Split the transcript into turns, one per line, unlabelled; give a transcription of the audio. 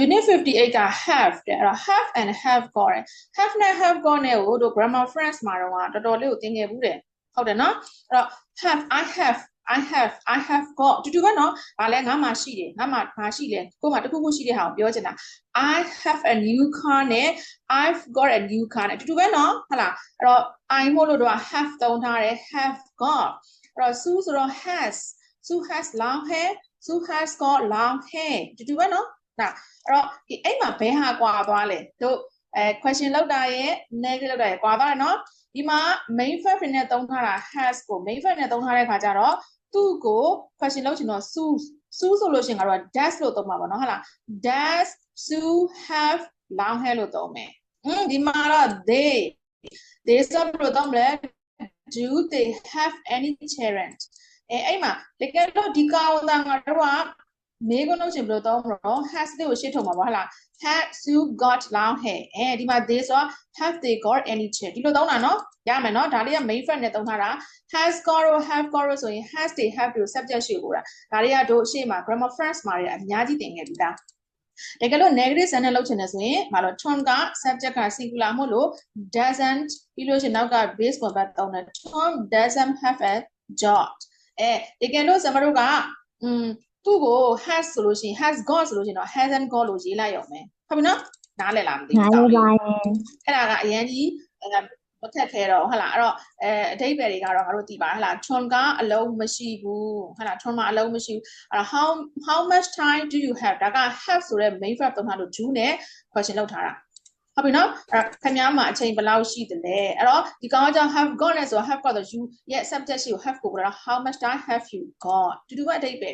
unit 58က have တဲ့အဲ့တော့ have and have got တယ် have နဲ့ have got နဲ့ကိုတို့ grammar friends မှာတော့တော်တော်လေးကိုသင်ခဲ့ဘူးတယ်ဟုတ်တယ်နော်အဲ့တော့ have I have got တူတူပဲနော်ဗာလဲငါမှရှိတယ်ငါမှဘာရှိလဲကိုမှတခုခုရှိတဲ့ဟာကိုပြောချင်တာ I have a new car နဲ့ I've got a new car နဲ့တူတူပဲနော်ဟုတ်လားအဲ့တော့ I မို့လို့တော့ have သုံးထားတယ် have got အဲ့တော့ Sue ဆိုတော့ Sue has long hair Sue has got long hair တူတူပဲနော်အဲ့တော့ဒီအဲ့မှာဘယ်ဟာကွာသွားလဲတို့question လောက်တာရဲ့ negative လောက်တာရဲ့ကွာသွားတယ်နော်ဒီမှာ main verb နဲ့သုံးထားတာ has ကို main verb နဲ့သုံးထားတဲ့ခါကျတော့သူ့ကို question လုပ်ချင်တော့ Sue ဆိုလို့ရှိရင်ကတော့ does လို့သုံးမှာပေါ့နော်ဟုတ်လား does Sue have long hair လို့သုံးမယ်ဒီမှာတော့ they ဆိုလို့သုံးတယ် do they have any children အဲ့မှာတကယ်လို့ဒီကောင်သားငါတို့ကမေးခွန်းလုပ်ချင်ဘယ်လိုသုံးမလို့ has တွေကိုရှေ့ထုတ်မှာပါဟုတ်လား have you got long hair ဒီမှာ they ဆို have they got any child ဒီလိုသုံးတာနော်ရမယ်နော်ဒါလေးက main verb နဲ့သုံးထားတာ has got or have got ဆိုရင် has they have တို့ subject ရှေ့ကိုတာဒါတွေကတို့ရှေ့မှာ grammar friends မှာတွေအများကြီးသင်ခဲ့ပြီသားတကယ်လို့ negative sentence လုပ်ချင်တယ်ဆိုရင်ဘာလို့ Tom က subject က singular မို့လို့ doesn't ပြီးလို့ရှိရင်နောက်က base verb သုံးတယ် Tom doesn't have a job တကယ်လို့ကျွန်တော်တို့ကသူ့ကို has ဆိုလို့ရှိရင် has got ဆိုလို့ရှိရင်တော့ hasn't got လို့ရေးလိုက်ရုံပဲဟုတ်ပြီနော်နားလည်လားမသိဘူးတောင်းလေးအဲ့ဒါကအရင်ကြီးမထက်ခဲတော့ဟုတ်လားအဲ့တော့အဓိပ္ပာယ်တွေကတော့ငါတို့သိပါဟလား Tom ကအလုံးမရှိဘူးဟုတ်လား Tom မှာအလုံးမရှိဘူးအဲ့တော့ how much time do you have ဒါက have ဆိုတဲ့ main verb သုံးထားလို့ do နဲ့ question လုပ်ထားတာဟုတ်ပြီနော်အဲ့ခင်ဗျားမှာအချိန်ဘယ်လောက်ရှိတယ်လဲအဲ့တော့ဒီကောင်ကကြောင့် have got နဲ့ဆို have got ဆို you ရဲ့ subject ရှိကို have ကိုပြောတာ how much time have you got တူတူပဲအဓိပ္ပာယ်တွေ